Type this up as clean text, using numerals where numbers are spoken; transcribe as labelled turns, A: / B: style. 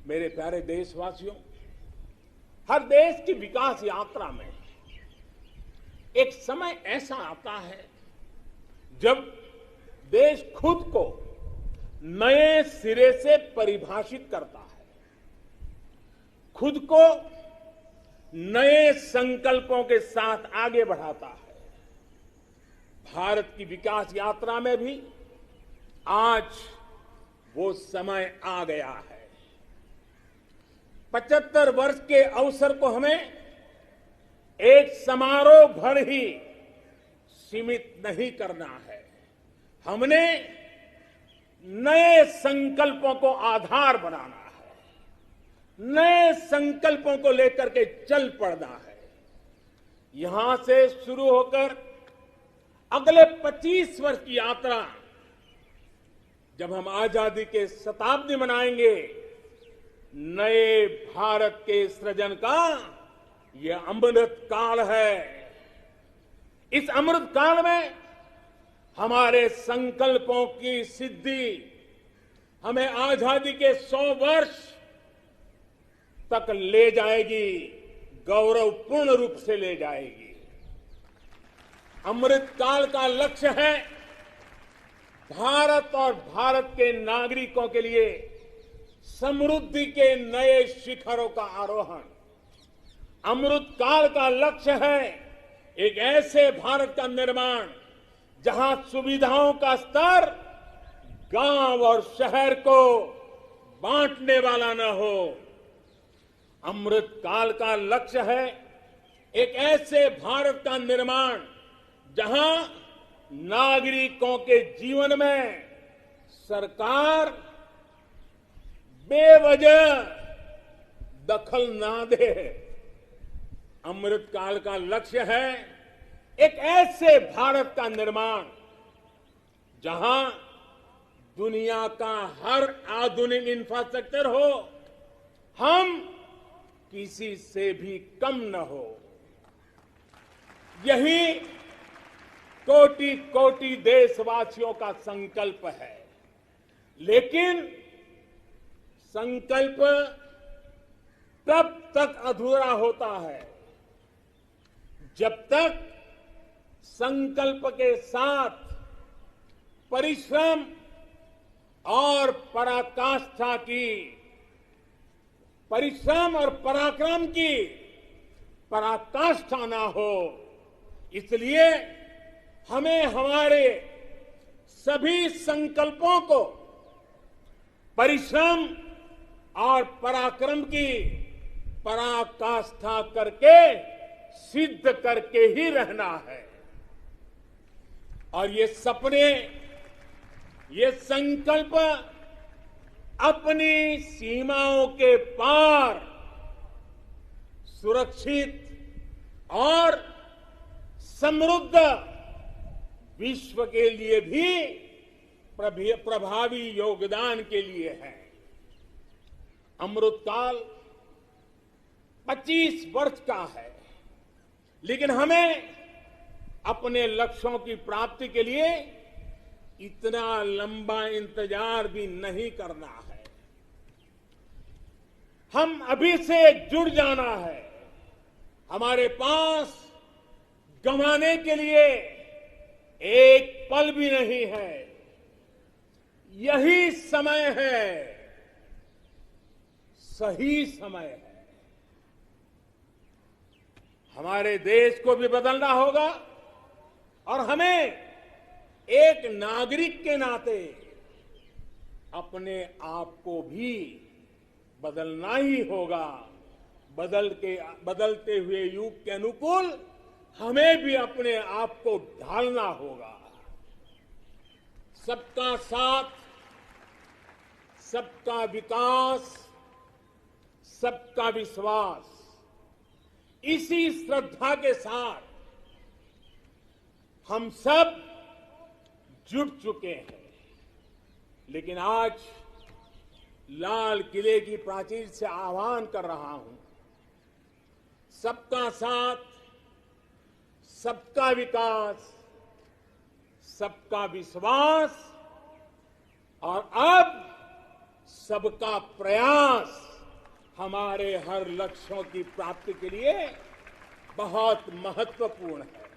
A: मेरे प्यारे देशवासियों, हर देश की विकास यात्रा में एक समय ऐसा आता है जब देश खुद को नए सिरे से परिभाषित करता है, खुद को नए संकल्पों के साथ आगे बढ़ाता है। भारत की विकास यात्रा में भी आज वो समय आ गया है। 75 वर्ष के अवसर को हमें एक समारोह भर ही सीमित नहीं करना है। हमने नए संकल्पों को आधार बनाना है, नए संकल्पों को लेकर के चल पड़ना है। यहां से शुरू होकर अगले 25 वर्ष की यात्रा, जब हम आजादी के शताब्दी मनाएंगे, नए भारत के सृजन का यह अमृत काल है। इस अमृत काल में हमारे संकल्पों की सिद्धि हमें आजादी के 100 वर्ष तक ले जाएगी, गौरवपूर्ण रूप से ले जाएगी। अमृत काल का लक्ष्य है भारत और भारत के नागरिकों के लिए समृद्धि के नए शिखरों का आरोहण। अमृत काल का लक्ष्य है एक ऐसे भारत का निर्माण जहां सुविधाओं का स्तर गांव और शहर को बांटने वाला न हो। अमृत काल का लक्ष्य है एक ऐसे भारत का निर्माण जहां नागरिकों के जीवन में सरकार बेवजह दखल ना दे। अमृत काल का लक्ष्य है एक ऐसे भारत का निर्माण जहां दुनिया का हर आधुनिक इंफ्रास्ट्रक्चर हो, हम किसी से भी कम न हो। यही कोटि कोटि देशवासियों का संकल्प है। लेकिन संकल्प तब तक अधूरा होता है जब तक संकल्प के साथ परिश्रम और पराकाष्ठा की, परिश्रम और पराक्रम की पराकाष्ठा ना हो। इसलिए हमें हमारे सभी संकल्पों को परिश्रम और पराक्रम की पराकाष्ठा करके सिद्ध करके ही रहना है। और ये सपने, ये संकल्प अपनी सीमाओं के पार सुरक्षित और समृद्ध विश्व के लिए भी प्रभावी योगदान के लिए है। अमृतकाल 25 वर्ष का है, लेकिन हमें अपने लक्ष्यों की प्राप्ति के लिए इतना लंबा इंतजार भी नहीं करना है। हम अभी से जुड़ जाना है। हमारे पास गंवाने के लिए एक पल भी नहीं है। यही समय है, सही समय है। हमारे देश को भी बदलना होगा और हमें एक नागरिक के नाते अपने आप को भी बदलना ही होगा। बदलते हुए युग के अनुकूल हमें भी अपने आप को ढालना होगा। सबका साथ, सबका विकास, सबका विश्वास, इसी श्रद्धा के साथ हम सब जुट चुके हैं। लेकिन आज लाल किले की प्राचीर से आह्वान कर रहा हूं, सबका साथ, सबका विकास, सबका विश्वास और अब सबका प्रयास। हमारे हर लक्ष्यों की प्राप्ति के लिए बहुत महत्वपूर्ण है।